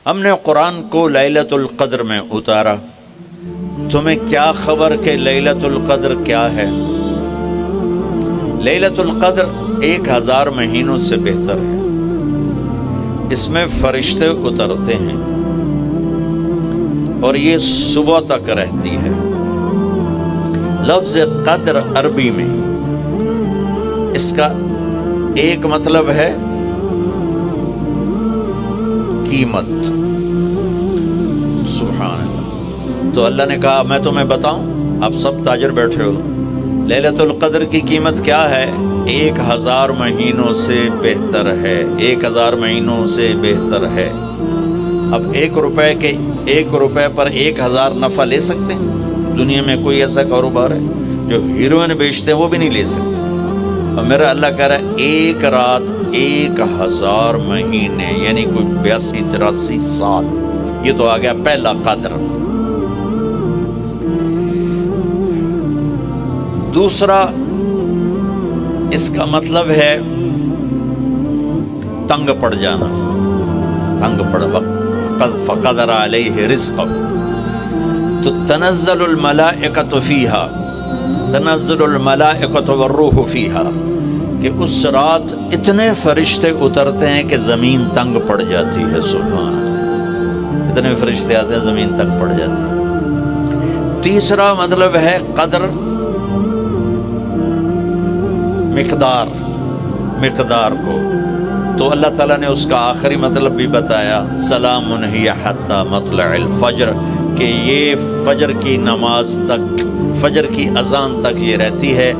ہم نے قرآن کو لیلۃ القدر میں اتارا، تمہیں کیا خبر کہ لیلۃ القدر کیا ہے؟ لیلۃ القدر 1000 مہینوں سے بہتر ہے، اس میں فرشتے اترتے ہیں اور یہ صبح تک رہتی ہے۔ لفظ قدر عربی میں اس کا ایک مطلب ہے قیمت، سبحان اللہ۔ تو اللہ نے کہا میں تمہیں بتاؤں، آپ سب تاجر بیٹھے ہو، لیلۃ القدر کی قیمت کیا ہے؟ 1000 مہینوں سے بہتر ہے، 1000 مہینوں سے بہتر ہے۔ اب 1 روپے پر 1000 نفع لے سکتے ہیں؟ دنیا میں کوئی ایسا کاروبار ہے؟ جو ہیروئن بیچتے ہیں وہ بھی نہیں لے سکتے۔ اور میرا اللہ کہہ رہا ہے 1 رات 1000 مہینے، یعنی کوئی 82-83 سال۔ یہ تو آ گیا پہلا قدر۔ دوسرا اس کا مطلب ہے تنگ پڑ جانا، تنگ پڑ فقدر علیہ رزق۔ تو تنزل الملائکۃ فیہا، تنزل الملائکۃ والروح فیہا، کہ اس رات اتنے فرشتے اترتے ہیں کہ زمین تنگ پڑ جاتی ہے۔ سبحان اللہ، اتنے فرشتے آتے ہیں زمین تنگ پڑ جاتی ہے۔ تیسرا مطلب ہے قدر، مقدار کو، تو اللہ تعالیٰ نے اس کا آخری مطلب بھی بتایا، سلام ہی حتی مطلع الفجر، کہ یہ فجر کی نماز تک، فجر کی اذان تک یہ رہتی ہے۔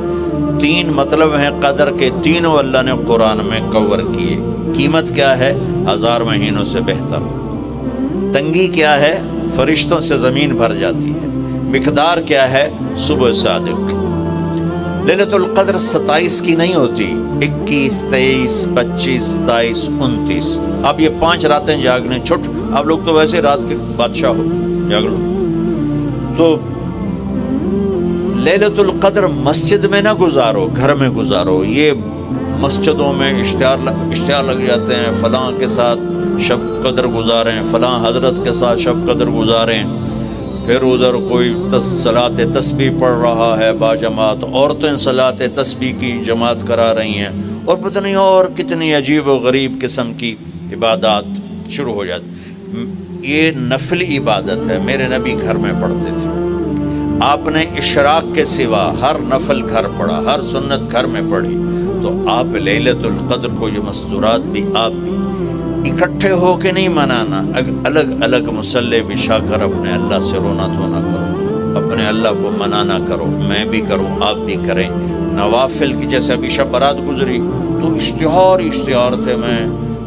3 مطلب ہیں قدر کے، تینوں اللہ نے قرآن میں کور کیے۔ قیمت کیا ہے؟ 1000 مہینوں سے بہتر۔ تنگی کیا ہے؟ فرشتوں سے زمین بھر جاتی ہے۔ مقدار کیا ہے؟ صبح صادق۔ لیلۃ القدر 27 کی نہیں ہوتی، 21، 23، 25، 27، 29۔ اب یہ 5 راتیں جاگنے چھٹ، آپ لوگ تو ویسے رات کے بادشاہ ہو، جاگ لو۔ تو لیلۃ القدر مسجد میں نہ گزارو، گھر میں گزارو۔ یہ مسجدوں میں اشتہار لگ جاتے ہیں، فلاں کے ساتھ شب قدر گزاریں، فلاں حضرت کے ساتھ شب قدر گزاریں، پھر ادھر کوئی صلاۃ تسبیح پڑھ رہا ہے باجماعت، عورتیں صلاۃ تسبیح کی جماعت کرا رہی ہیں، اور پتہ نہیں اور کتنی عجیب و غریب قسم کی عبادات شروع ہو جاتی۔ یہ نفلی عبادت ہے، میرے نبی گھر میں پڑھتے تھے۔ آپ نے اشراق کے سوا ہر نفل گھر پڑھا، ہر سنت گھر میں پڑھی۔ تو آپ لیلۃ القدر کو یہ مستورات بھی آپ بھی اکٹھے ہو کے نہیں منانا، الگ الگ مصلی بچھا کر اپنے اللہ سے رونا دھونا کرو، اپنے اللہ کو منانا کرو، میں بھی کروں، آپ بھی کریں۔ نوافل کی جیسے ابھی شب برات گزری تو اشتہار تھے، میں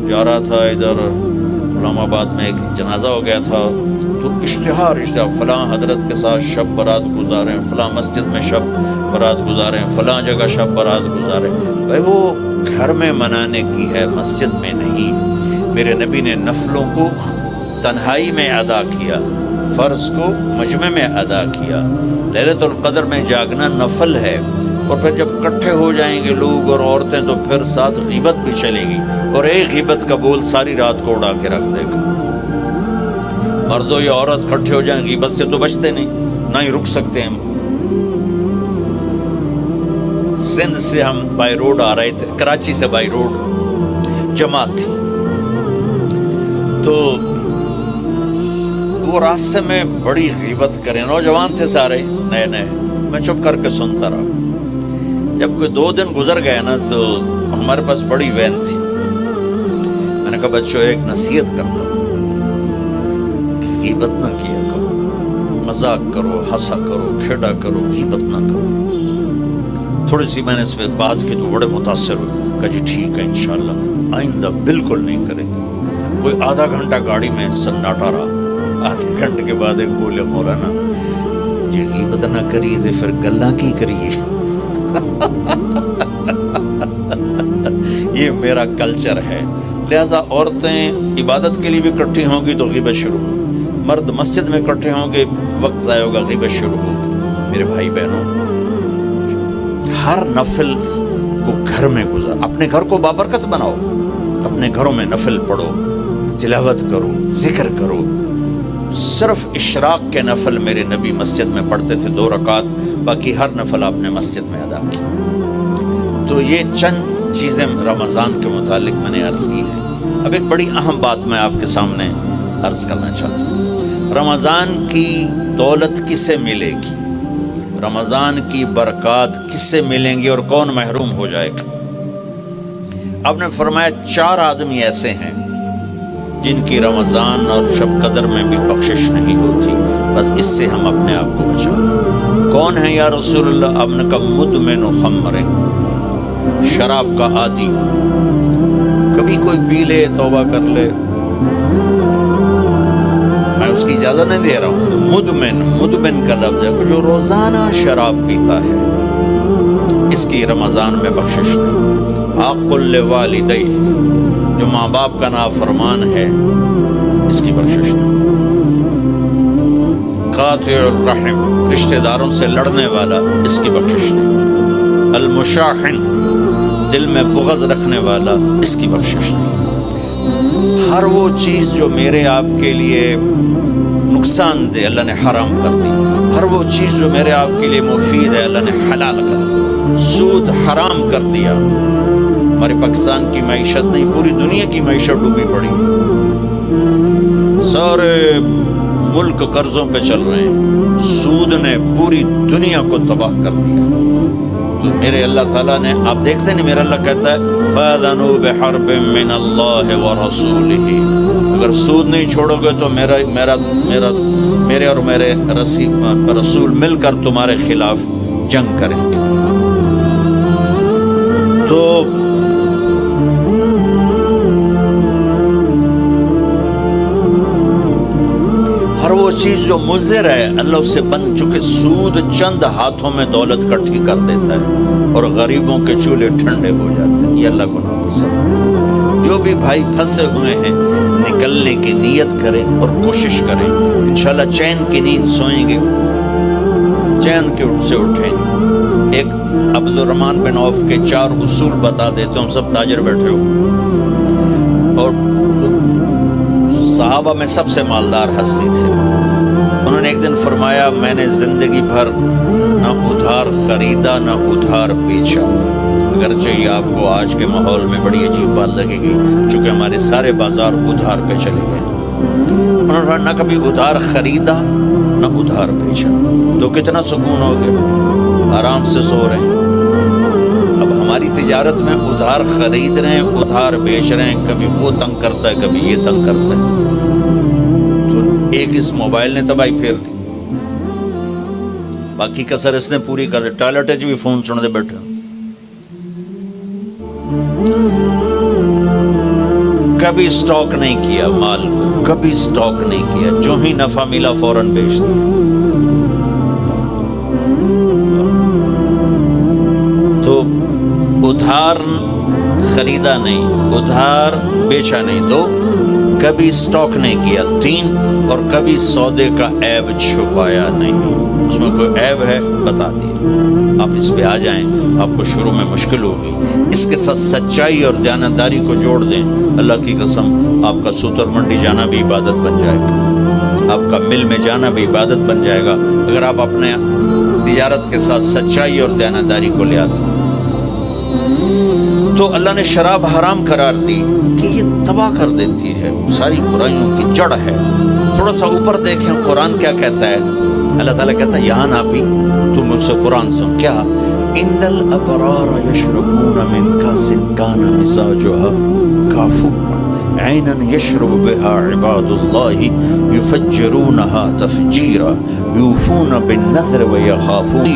جا رہا تھا ادھر اسلام آباد میں، ایک جنازہ ہو گیا تھا، تو اشتہار فلاں حضرت کے ساتھ شب برات گزاریں، فلاں مسجد میں شب برات گزاریں، فلاں جگہ شب برات گزاریں۔ بھائی وہ گھر میں منانے کی ہے، مسجد میں نہیں۔ میرے نبی نے نفلوں کو تنہائی میں ادا کیا، فرض کو مجمع میں ادا کیا۔ لیلۃ القدر میں جاگنا نفل ہے، اور پھر جب اکٹھے ہو جائیں گے لوگ اور عورتیں تو پھر ساتھ غیبت بھی چلے گی، اور ایک غیبت کا بول ساری رات کو اڑا کے رکھ دے گا۔ مردوں یا عورت اکٹھے ہو جائیں، غیبت سے تو بچتے نہیں، نہ ہی رک سکتے ہیں۔ سندھ سے ہم بائی روڈ آ رہے تھے، کراچی سے بائی روڈ جماعت تھی، تو وہ راستے میں بڑی غیبت کریں، نوجوان تھے سارے نئے نئے، میں چپ کر کے سنتا رہا۔ جب کوئی 2 دن گزر گئے نا، تو ہمارے پاس بڑی وین تھی، میں نے کہا بچوں ایک نصیحت کرتا ہوں کہ غیبت نہ کیا کرو، مذاق کرو، ہنسا کرو، کھیڑا کرو، غیبت نہ کرو۔ تھوڑی سی میں نے اس پہ بات کی تو بڑے متاثر ہوئے، کہا جی ٹھیک ہے انشاءاللہ آئندہ بالکل نہیں کریں گے۔ کوئی آدھا گھنٹہ گاڑی میں سناٹا رہا، آدھے گھنٹے کے بعد ایک بولے مولانا جی غیبت نہ کریے تو پھر گلاں کی کریے۔ یہ میرا کلچر ہے، لہذا عورتیں عبادت کے لیے بھی اکٹھی ہوں گی تو غیبت شروع ہوگی، مرد مسجد میں اکٹھے ہوں گے وقت ضائع ہوگا، غیبت شروع ہوگی۔ میرے بھائی بہنوں، ہر نفل کو گھر میں گزار، اپنے گھر کو بابرکت بناؤ، اپنے گھروں میں نفل پڑھو، تلاوت کرو، ذکر کرو. صرف اشراق کے نفل میرے نبی مسجد میں پڑھتے تھے 2 رکعت، باقی ہر نفل آپ نے مسجد میں ادا کی. تو یہ چند چیزیں رمضان کے متعلق میں نے عرض کی ہیں. اب ایک بڑی اہم بات میں آپ کے سامنے عرض کرنا چاہتا ہوں. رمضان کی دولت کس سے ملے گی؟ رمضان کی برکات کس سے ملیں گی اور کون محروم ہو جائے گا؟ آپ نے فرمایا 4 آدمی ایسے ہیں جن کی رمضان اور شب قدر میں بھی بخشش نہیں ہوتی، بس اس سے ہم اپنے آپ کو بچا لیں. کون ہے یا رسول اللہ؟ آپ نے کہا مدمن خمر، شراب کا عادی. کبھی کوئی پی لے توبہ کر لے، میں اس کی اجازت نہیں دے رہا ہوں. مدمن کا لفظ ہے جو روزانہ شراب پیتا ہے، اس کی رمضان میں بخشش نہیں. حق لوالدی، جو ماں باپ کا نافرمان ہے، اس کی بخشش نہیں. قاطع الرحم، رشتہ داروں سے لڑنے والا، اس کی بخشش نہیں. المشاحن، دل میں بغض رکھنے والا، اس کی بخشش نہیں. ہر وہ چیز جو میرے آپ کے لیے نقصان دے اللہ نے حرام کر دی. ہر وہ چیز جو میرے آپ کے لیے مفید ہے اللہ نے حلال کر دی. سود حرام کر دیا. ہمارے پاکستان کی معیشت نہیں، پوری دنیا کی معیشت ڈوبی پڑی، سارے ملک قرضوں پہ چل رہے ہیں. سود نے پوری دنیا کو تباہ کر دیا. تو میرے اللہ تعالیٰ نے، آپ دیکھتے ہیں میرا اللہ کہتا ہے فَأَذَنُوا بِحَرْبٍ مِّنَ اللَّهِ وَرَسُولِهِ، اگر سود نہیں چھوڑو گے تو میرے اور میرے رسول مل کر تمہارے خلاف جنگ کریں گے. تو ہر وہ چیز جو مضر ہے اللہ اس سے بند، چونکہ سود چند ہاتھوں میں دولت اکٹھی کر دیتا ہے اور غریبوں کے چولہے ٹھنڈے ہو جاتے ہیں. یہ اللہ کو ناپسند. جو بھی بھائی پھنسے ہوئے ہیں نکلنے کی نیت کریں اور کوشش کریں، انشاءاللہ چین کی نیند سوئیں گے، چین کے سے اٹھیں گے. ایک عبد الرحمن بن عوف کے 4 اصول بتا دیتے ہوں، سب تاجر بیٹھے ہو، اور صحابہ میں سب سے مالدار ہستی تھے. انہوں نے ایک دن فرمایا میں نے زندگی بھر نہ ادھار خریدا نہ ادھار بیچا. اگرچہ یہ آپ کو آج کے ماحول میں بڑی عجیب بات لگے گی، چونکہ ہمارے سارے بازار ادھار پہ چلے گئے. انہوں نے نہ کبھی ادھار خریدا نہ ادھار بیچا. تو کتنا سکون ہو گیا، آرام سے سو رہے ہیں. اب ہماری تجارت میں ادھار خرید رہے ہیں، ادھار بیچ رہے ہیں، کبھی وہ تنگ کرتا ہے کبھی یہ تنگ کرتا ہے. تو ایک اس موبائل نے تباہی پھیر دی، باقی کسر اس نے پوری کر دی. ٹوائلٹ بھی فون سن دے بیٹھے. کبھی سٹاک نہیں کیا مال کو، کبھی سٹاک نہیں کیا، جو ہی نفع ملا فوراً بیچ دیا. تو ادھار خریدا نہیں، ادھار بیچا نہیں. 2 کبھی سٹاک نہیں کیا. 3 اور کبھی سودے کا عیب چھپایا نہیں. اس میں کوئی عیب ہے بتا دیا، آپ اس پہ آ جائیں. آپ کو شروع میں مشکل ہوگی، اس کے ساتھ سچائی اور دیانتداری کو جوڑ دیں. اللہ کی قسم آپ کا سوتر منڈی جانا بھی عبادت بن جائے گا، آپ کا مل میں جانا بھی عبادت بن جائے گا، اگر آپ اپنے تجارت کے ساتھ سچائی اور دیانتداری کو لے آتے. تو اللہ نے شراب حرام قرار دی کہ یہ تباہ کر دیتی ہے، ساری برائیوں کی جڑ ہے. تھوڑا سا اوپر دیکھیں قرآن کیا کہتا ہے. اللہ تعالیٰ کہتا ہے یہاں ناپی تو مجھ سے قرآن سن. کیا؟ ان الابرار یشربون من کاس کان مزاجها کافورا عینا یشرب بها عباد اللہ یفجرونها تفجیرا یوفون بالنذر ویخافون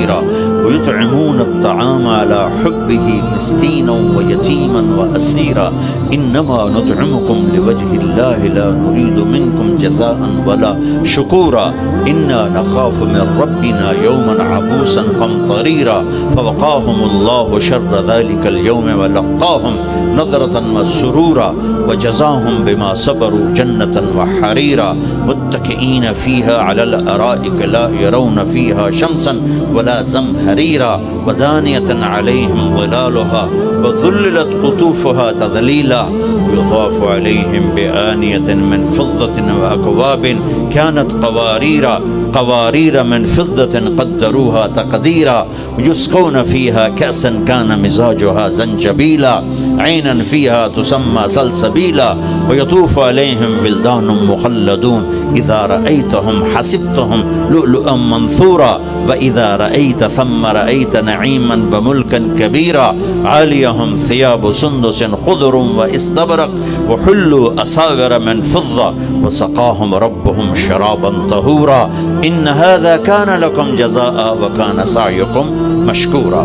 ويطعمون الطعام على حبه مسكينا ويتيما وأسيرا إنما نطعمكم لوجه الله لا نريد منكم جزاء ولا شكورا إنا نخاف من ربنا يوما عبوسا قمطريرا فوقاهم الله شر ذلك اليوم ولقاهم نظرة وسرورا وجزاهم بما صبروا جنة وحريرا متكئين فيها على الأرائك لا يرون فيها شمسا ولا زمهريرا ودانية عليهم ظلالها وذللت قطوفها تذليلا يطاف عليهم بآنية من فضة وأكواب كانت قوارير من فضة قدروها تقديرا يسقون فيها كأسا كان مزاجها زنجبيلا عينا فيها تسمى سلسبيلا ويطوف عليهم ولدان مخلدون إذا رأيتهم حسبتهم لؤلؤا منثورا وإذا رأيت ثم رأيت نعيما وملكا كبيرا عاليهم ثياب سندس خضر واستبرق وحلوا أساور من فضة وسقاهم ربهم شرابا طهورا إن هذا كان لكم جزاء وكان سعيكم مشکورا.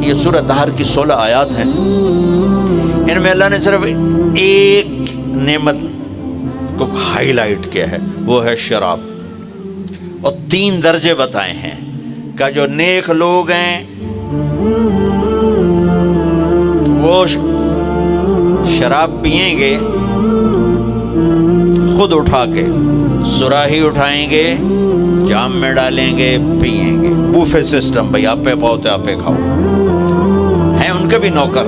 یہ سورہ طہر کی 16 آیات ہیں. ان میں اللہ نے صرف ایک نعمت کو ہائی لائٹ کیا ہے، وہ ہے شراب، اور 3 درجے بتائے ہیں کہ جو نیک لوگ ہیں وہ شراب پئیں گے خود اٹھا کے، سراہی اٹھائیں گے، جام میں ڈالیں گے، پئیں گے. بوفے سسٹم، بھائی آپ پہ پاؤ تو آپ پہ کھاؤ. ہیں ان کے بھی نوکر،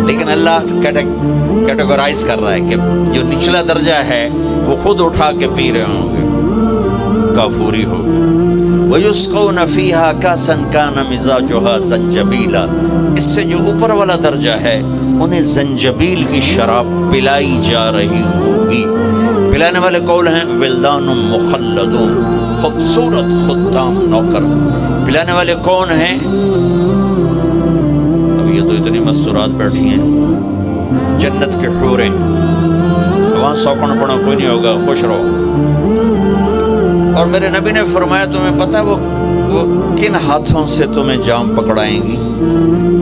لیکن اللہ کیٹیگورائز کر رہا ہے کہ جو نچلا درجہ ہے وہ خود اٹھا کے پی رہے ہوں گے، کافوری ہو. وَيُسْقَوْنَ فِيهَا كَأْسًا كَانَ مِزَاجُهَا زَنْجَبِيلًا. اس سے جو اوپر والا درجہ ہے انہیں زنجبیل کی شراب پلائی جا رہی ہوگی. پلانے والے قول ہیں ولدان مخلدون، خوبصورت خدام نوکر. پلانے والے کون ہیں؟ اب یہ تو اتنی مستورات بیٹھی ہیں، جنت کے حوریں، وہاں سوکن پڑا کوئی نہیں ہوگا، خوش رہو. اور میرے نبی نے فرمایا تمہیں پتہ ہے وہ کن ہاتھوں سے تمہیں جام پکڑائیں گی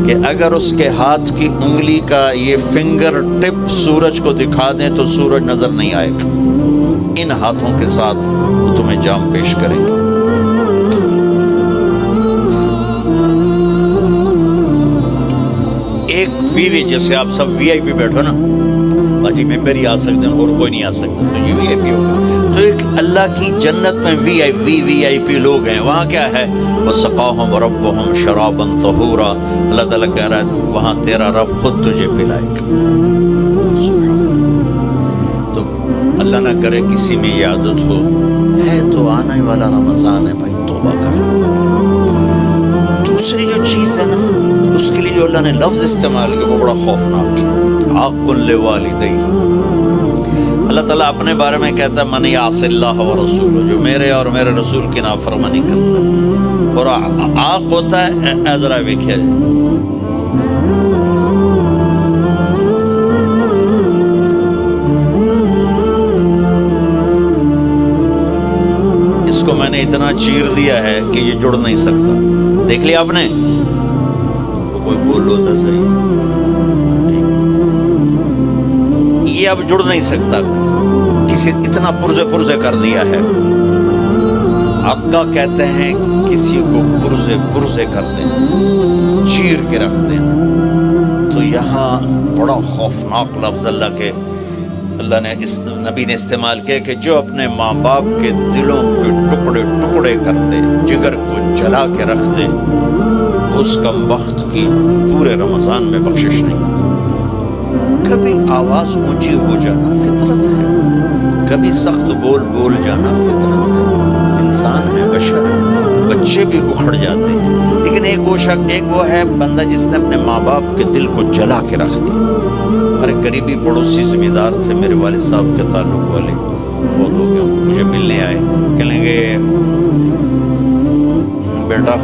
کہ اگر اس کے ہاتھ کی انگلی کا یہ فنگر ٹپ سورج کو دکھا دیں تو سورج نظر نہیں آئے گا. ان ہاتھوں کے ساتھ وہ تمہیں جام پیش کریں گے. ایک بیوی، جیسے آپ سب وی آئی پی بیٹھو نا، باجی ممبر ہی آ سکتے ہیں اور کوئی نہیں آ سکتا، تو یہ وی آئی پی ہوگا. تو ایک اللہ کی جنت میں وی آئی پی لوگ ہیں. وہاں کیا ہے؟ وَسَقَاهُمْ رَبُّهُمْ شَرَابًا طَهُورًا. اللہ تعالیٰ کہہ رہا ہے وہاں تیرا رب خود تجھے پلائے گا. تو اللہ نہ کرے کسی میں یہ عادت ہو، ہے تو آنے والا رمضان ہے بھائی، توبہ کر. دوسری جو چیز ہے نا، اس کے لیے جو اللہ نے لفظ استعمال کیا وہ بڑا خوفناک ہے، عاق لوالدیہ. اللہ تعالیٰ اپنے بارے میں کہتا ہے من یعص اللہ ورسولہ، جو میرے اور میرے رسول کی نافرمانی کرتا ہے. اور عاق ہوتا ہے ذرا دیکھیے اس کو میں نے اتنا چیر دیا ہے کہ یہ جڑ نہیں سکتا. دیکھ لیا آپ نے؟ کوئی بولو تو صحیح، یہ اب جڑ نہیں سکتا، کسی اتنا پرزے کر دیا ہے. آقا کہتے ہیں کسی کو پرزے کر دیں، چیر کے رکھ دیں. تو یہاں بڑا خوفناک لفظ اللہ نے اس نبی نے استعمال کیا کہ جو اپنے ماں باپ کے دلوں کے ٹکڑے کر دے، جگر کو جلا کے رکھ دے، اس کا وقت کی پورے رمضان میں بخشش نہیں. کبھی آواز اونچی ہو جانا فطرت ہے، کبھی سخت بول جانا فطرت ہے. انسان ہے، بشر ہے، بچے بھی اکھڑ جاتے ہیں. لیکن ایک وہ ہے بندہ جس نے اپنے ماں باپ کے دل کو جلا کے رکھ دیا. ہمارے قریبی پڑوسی ذمہ دار تھے، میرے والد صاحب کے تعلق والے، فوت ہو گئے. مجھے ملنے آئے، کہیں گے بیٹا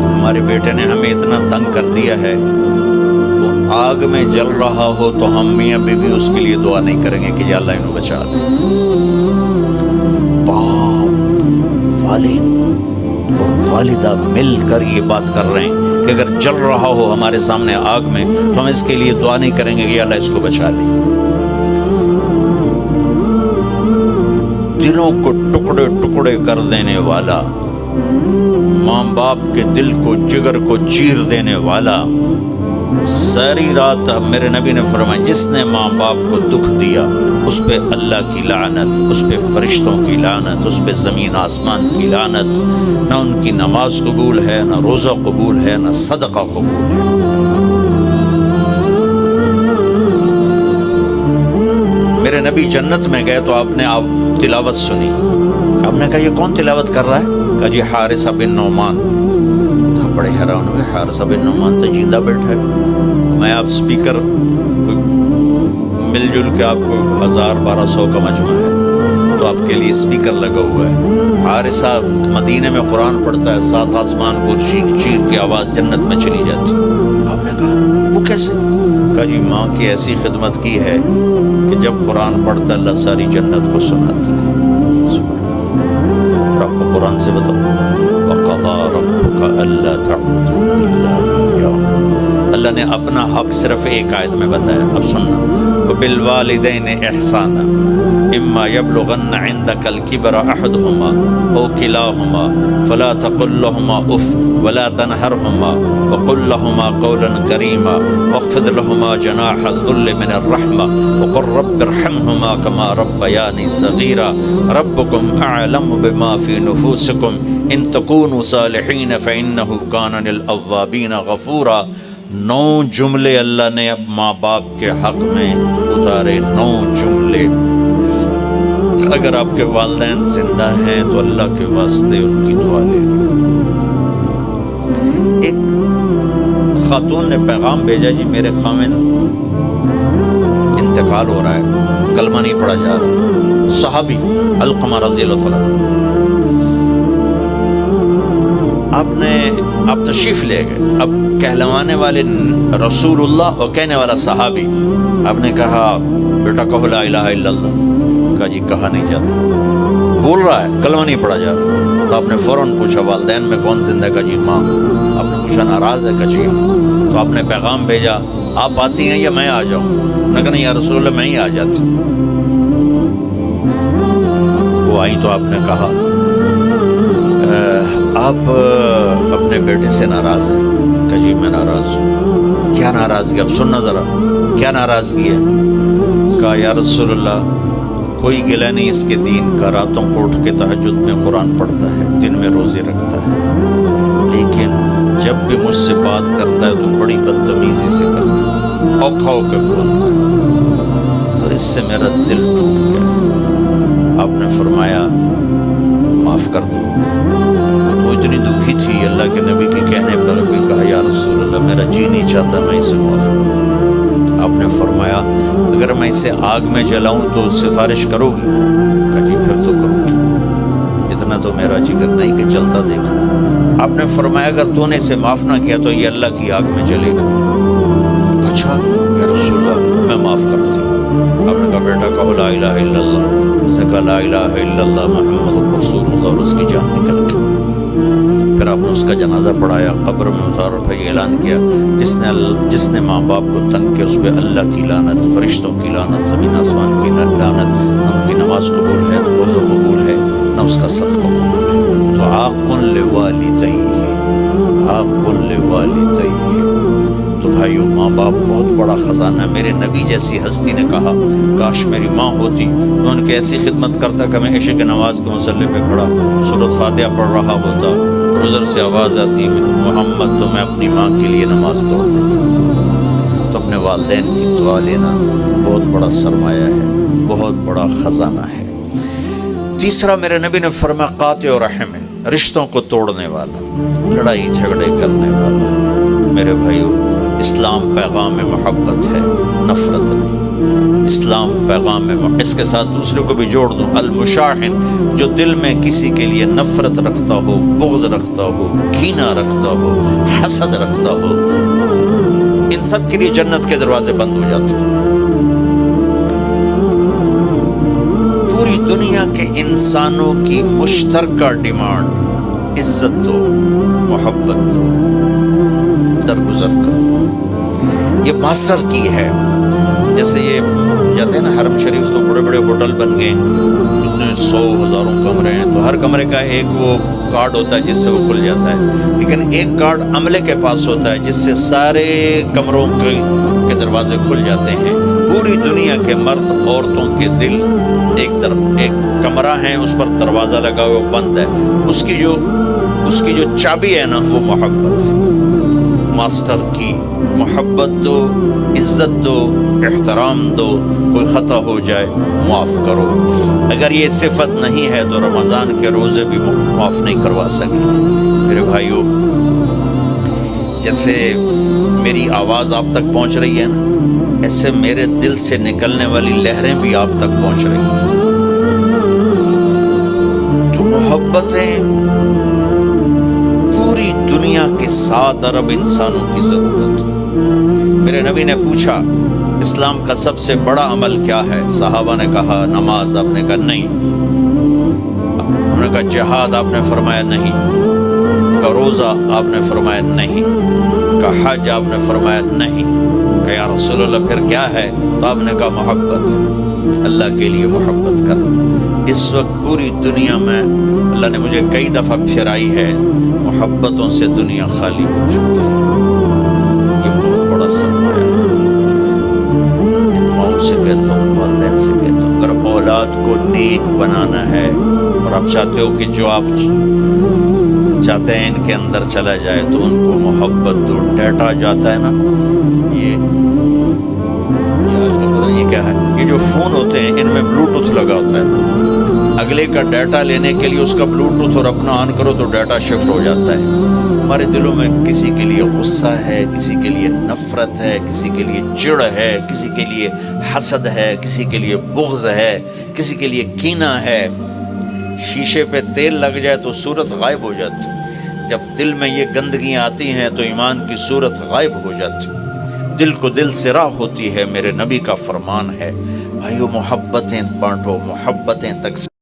ہمارے بیٹے نے ہمیں اتنا تنگ کر دیا ہے، وہ آگ میں جل رہا ہو تو ہم میاں بیوی اس کے لیے دعا نہیں کریں گے کہ یا اللہ انہوں بچا دے. باپ، والد اور والدہ مل کر یہ بات کر رہے ہیں کہ اگر جل رہا ہو ہمارے سامنے آگ میں تو ہم اس کے لیے دعا نہیں کریں گے کہ یا اللہ اس کو بچا لے. دلوں کو ٹکڑے ٹکڑے کر دینے والا، ماں باپ کے دل کو جگر کو چیر دینے والا۔ ساری رات میرے نبی نے فرمایا جس نے ماں باپ کو دکھ دیا اس پہ اللہ کی لعنت، اس پہ فرشتوں کی لعنت، اس پہ زمین آسمان کی لعنت، نہ ان کی نماز قبول ہے، نہ روزہ قبول ہے، نہ صدقہ قبول ہے۔ میرے نبی جنت میں گئے تو آپ نے تلاوت سنی، آپ نے کہا یہ کون تلاوت کر رہا ہے؟ کہا جی حارثہ بن نعمان۔ تو بڑے حیران ہوئے، حارثہ بن نعمان تو جیندہ بیٹھا ہے، میں آپ سپیکر مل جل کے آپ کو 1000-1200 کا مجمع ہے تو آپ کے لیے سپیکر لگا ہوا ہے۔ حارثہ مدینے میں قرآن پڑھتا ہے، 7 آسمان کو چیر کی آواز جنت میں چلی جاتی۔ آپ نے کہا وہ کیسے؟ کہا جی ماں کی ایسی خدمت کی ہے کہ جب قرآن پڑھتا ہے اللہ ساری جنت کو سناتا ہے۔ رب کو قرآن سے بتاؤ، وَقَضَىٰ رَبُّكَ أَلَّا تَعْبُدُوا إِلَّا إِيَّاهُ۔ اللہ نے اپنا حق صرف ایک آیت میں بتایا، اب سننا، وَبِالْوَالِدَيْنِ إِحْسَانًا إِمَّا يَبْلُغَنَّ عِندَكَ الْكِبَرَ أَحَدُهُمَا أَوْ كِلَاهُمَا فَلَا تَقُل لَّهُمَا أُفٍّ وَلَا تَنْهَرْهُمَا وَقُل لَّهُمَا قَوْلًا كَرِيمًا وَاخْفِضْ لَهُمَا جَنَاحَ الذُّلِّ مِنَ الرَّحْمَةِ وَقُل رَّبِّ ارْحَمْهُمَا كَمَا رَبَّيَانِي صَغِيرًا رَبُّكُمْ أَعْلَمُ بِمَا فِي نُفُوسِكُمْ إِن تَكُونُوا صَالِحِينَ فَإِنَّهُ كَانَ لِلْأَوَّابِينَ غَفُورًا۔ 9 جملے اللہ نے اب ماں باپ کے حق میں اتارے، 9 جملے۔ اگر آپ کے والدین زندہ ہیں تو اللہ کے واسطے ان کی دعا لے لیں۔ ایک خاتون نے پیغام بھیجا، جی میرے خاوند انتقال ہو رہا ہے، کلمہ نہیں پڑھا جا رہا۔ صحابی علقمہ رضی اللہ عنہ، آپ تشریف لے گئے، اب کہلوانے والے رسول اللہ اور کہنے والا صحابی، آپ نے کہا بیٹا کہو لا الہ الا اللہ۔ کہا جی کہا نہیں جاتا، بول رہا ہے کلمہ نہیں پڑھا جا رہا۔ تو آپ نے فوراً پوچھا والدین میں کون زندہ؟ کہا جی ماں۔ آپ نے پوچھا ناراض ہے؟ کہا جی ہاں۔ تو آپ نے پیغام بھیجا آپ آتی ہیں یا میں آ جاؤں؟ میں کہا نہیں یا رسول اللہ میں ہی آ جاتی۔ وہ آئی تو آپ نے کہا آپ اپنے بیٹے سے ناراض ہیں؟ کہ جی میں ناراض ہوں۔ کیا ناراضگی؟ اب سننا ذرا، کیا ناراضگی ہے؟ کہا یا رسول اللہ کوئی گلہ نہیں اس کے دین کا، راتوں کو اٹھ کے تہجد میں قرآن پڑھتا ہے، دن میں روزے رکھتا ہے، لیکن جب بھی مجھ سے بات کرتا ہے تو بڑی بدتمیزی سے کرتا ہے، اوکھا ہو کے بولتا ہے، تو اس سے میرا دل ٹوٹ گیا۔ آپ نے فرمایا معاف کر دو۔ تو اتنی دکھی تھی، اللہ کے نبی کے کہنے پر بھی کہا یا رسول اللہ میرا جی نہیں چاہتا میں اسے معاف کروں۔ آپ نے فرمایا اگر میں اسے آگ میں جلاؤں تو سفارش کرو گی؟ کہا جی پھر تو کروں گی، اتنا تو میرا جگر نہیں کہ جلتا دیکھو۔ آپ نے فرمایا اگر تو نے اسے معاف نہ کیا تو یہ اللہ کی آگ میں جلے گا۔ اچھا یا رسول اللہ میں معاف کرتی ہوں۔ آپ نے کہا بیٹا کہو لا الہ الا اللہ۔ اس نے کہا لا الہ الا اللہ محمد رسول اللہ، اور اس کی جان نکل گئی۔ پھر آپ نے اس کا جنازہ پڑھایا، قبر میں اتارا، پھر یہ اعلان کیا جس نے ماں باپ کو تنگ کیا اس پہ اللہ کی لعنت، فرشتوں کی لعنت، زمین آسمان کی لعنت، نہ ان کی نماز قبول ہے، نہ روزہ قبول ہے، نہ اس کا صدقہ قبول ہے۔ تو عاق لوالدیہ، عاق لوالدیہ۔ تو بھائیو ماں باپ بہت بڑا خزانہ ہے۔ میرے نبی جیسی ہستی نے کہا کاش میری ماں ہوتی تو ان کی ایسی خدمت کرتا کہ میں عشاء کی نماز کے مصلی پہ کھڑا سورۃ فاتحہ پڑھ رہا ہوتا، اور ادھر سے آواز آتی محمد، تو میں اپنی ماں کے لیے نماز توڑ دیتا۔ تو اپنے والدین کی دعا لینا بہت بڑا سرمایہ ہے، بہت بڑا خزانہ ہے۔ تیسرا میرے نبی نے فرمایا قاطع رحم، رشتوں کو توڑنے والا، لڑائی جھگڑے کرنے والا۔ میرے بھائیو اسلام پیغام محبت ہے، نفرت نہیں۔ اسلام پیغام اس کے ساتھ دوسرے کو بھی جوڑ دوں، المشاحن، جو دل میں کسی کے لیے نفرت رکھتا ہو، بغض رکھتا ہو، کینہ رکھتا ہو، حسد رکھتا ہو، ان سب کے لیے جنت کے دروازے بند ہو جاتے ہیں۔ پوری دنیا کے انسانوں کی مشترکہ ڈیمانڈ عزت دو، محبت دو، درگزر کرو، یہ ماسٹر کی ہے۔ جیسے یہ جاتے ہیں نا حرم شریف تو بڑے بڑے ہوٹل بن گئے اتنے 100 ہزاروں کمرے ہیں، تو ہر کمرے کا ایک وہ کارڈ ہوتا ہے جس سے وہ کھل جاتا ہے، لیکن ایک کارڈ عملے کے پاس ہوتا ہے جس سے سارے کمروں کے دروازے کھل جاتے ہیں۔ پوری دنیا کے مرد عورتوں کے دل ایک کمرہ ہے، اس پر دروازہ لگا ہوا بند ہے، اس کی جو چابی ہے نا وہ محبت ہے۔ ماسٹر کی محبت دو، عزت دو، احترام دو، کوئی خطا ہو جائے معاف کرو۔ اگر یہ صفت نہیں ہے تو رمضان کے روزے بھی معاف نہیں کروا سکیں۔ میرے بھائیو، جیسے میری آواز آپ تک پہنچ رہی ہے نا، ایسے میرے دل سے نکلنے والی لہریں بھی آپ تک پہنچ رہی ہیں۔ تو محبتیں پوری دنیا کے 7 ارب انسانوں کی ضرورت۔ میرے نبی نے پوچھا اسلام کا سب سے بڑا عمل کیا ہے؟ صحابہ نے کہا نماز، آپ نے کہا نہیں۔ انہوں نے کہا جہاد، آپ نے فرمایا نہیں۔ کہا روزہ، آپ نے فرمایا نہیں۔ کہا حج، آپ نے فرمایا نہیں۔ کہا یا رسول اللہ پھر کیا ہے؟ تو آپ نے کہا محبت، اللہ کے لیے محبت کرنا۔ اس وقت پوری دنیا میں اللہ نے مجھے کئی دفعہ پھرائی ہے، محبتوں سے دنیا خالی ہو چکی ہے۔ یہ بہت بڑا سرمایہ ہے۔ ماؤں سے کہتا ہوں، والدین سے کہتا ہوں، اگر اولاد کو نیک بنانا ہے اور آپ چاہتے ہو کہ جو آپ چاہتے ہیں ان کے اندر چلا جائے تو ان کو محبت دو۔ ڈیٹا جاتا ہے نا، یہ کیا ہے؟ یہ جو فون ہوتے ہیں ان میں بلوٹوتھ لگا ہوتا ہے، اگلے کا ڈیٹا لینے کے لیے اس کا بلوٹوتھ اور اپنا آن کرو تو ڈیٹا شفٹ ہو جاتا ہے۔ ہمارے دلوں میں کسی کے لیے غصہ ہے، کسی کے لیے نفرت ہے، کسی کے لیے چڑ ہے، کسی کے لیے حسد ہے، کسی کے لیے بغض ہے، کسی کے لیے کینہ ہے۔ شیشے پہ تیل لگ جائے تو صورت غائب ہو جاتی۔ جب دل میں یہ گندگیاں آتی ہیں تو ایمان کی صورت غائب ہو جاتی، دل کو دل سے راہ ہوتی ہے۔ میرے نبی کا فرمان ہے بھائیو محبتیں بانٹو، محبتیں تقسیم